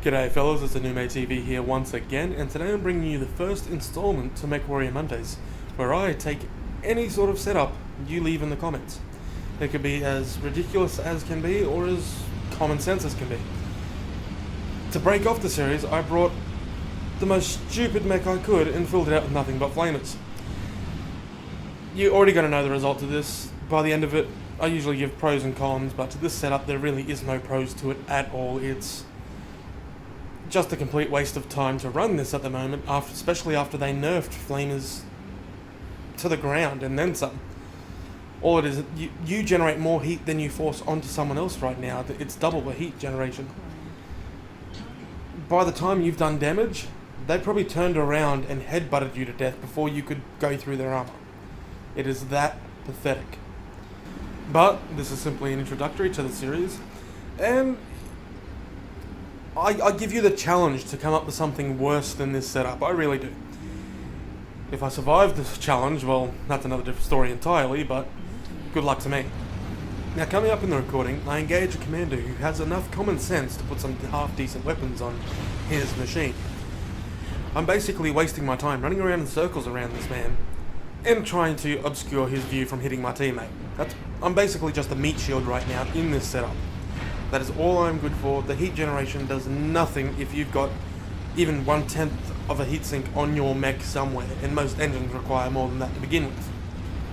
G'day fellas, it's Anumae TV here once again, and today I'm bringing you the first installment to MechWarrior Mondays, where I take any sort of setup you leave in the comments. It could be as ridiculous as can be, or as common sense as can be. To break off the series, I brought the most stupid mech I could and filled it out with nothing but flamers. You're already going to know the result of this. By the end of it, I usually give pros and cons, but to this setup there really is no pros to it at all. It's just a complete waste of time to run this at the moment, especially after they nerfed flamers to the ground and then some. All it is, you generate more heat than you force onto someone else right now. It's double the heat generation. By the time you've done damage, they probably turned around and headbutted you to death before you could go through their armor. It is that pathetic. But this is simply an introductory to the series, and I give you the challenge to come up with something worse than this setup. I really do. If I survive this challenge, well, that's another different story entirely, but good luck to me. Now, coming up in the recording, I engage a commander who has enough common sense to put some half-decent weapons on his machine. I'm basically wasting my time running around in circles around this man and trying to obscure his view from hitting my teammate. I'm basically just a meat shield right now in this setup. That is all I'm good for. The heat generation does nothing if you've got even 1/10 of a heatsink on your mech somewhere, and most engines require more than that to begin with.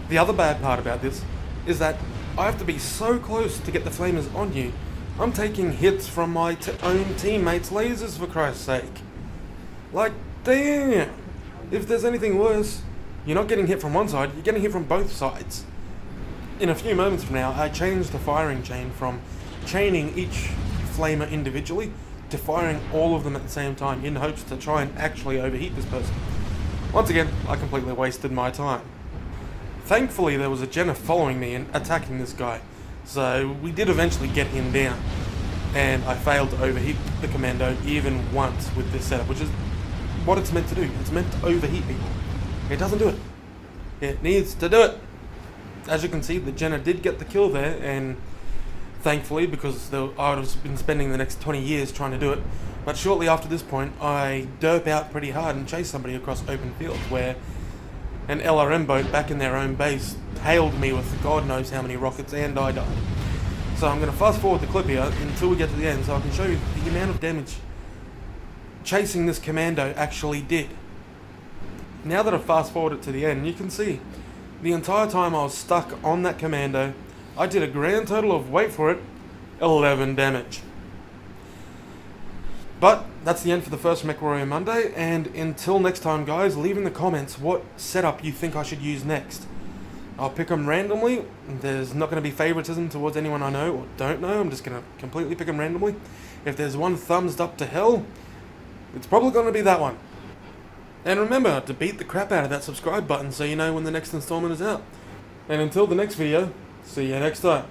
The other bad part about this is that I have to be so close to get the flamers on you. I'm taking hits from my own teammates' lasers, for Christ's sake. Like, damn! If there's anything worse, you're not getting hit from one side, you're getting hit from both sides. In a few moments from now, I change the firing chain from chaining each flamer individually to firing all of them at the same time in hopes to try and actually overheat this person. Once again, I completely wasted my time. Thankfully, there was a Jenna following me and attacking this guy, so we did eventually get him down, and I failed to overheat the commando even once with this setup, which is what it's meant to do. It's meant to overheat people. It doesn't do it. It needs to do it. As you can see, the Jenna did get the kill there, and thankfully, because I would have been spending the next 20 years trying to do it. But shortly after this point, I derp out pretty hard and chase somebody across open fields where an LRM boat back in their own base hailed me with God knows how many rockets, and I died. So I'm going to fast forward the clip here until we get to the end so I can show you the amount of damage chasing this commando actually did. Now that I've fast forwarded to the end, you can see the entire time I was stuck on that commando, I did a grand total of, wait for it, 11 damage. But that's the end for the first MechWarrior Monday, and until next time guys, leave in the comments what setup you think I should use next. I'll pick them randomly. There's not going to be favoritism towards anyone I know or don't know. I'm just going to completely pick them randomly. If there's one thumbs up to hell, it's probably going to be that one. And remember to beat the crap out of that subscribe button so you know when the next installment is out. And until the next video, see you next time.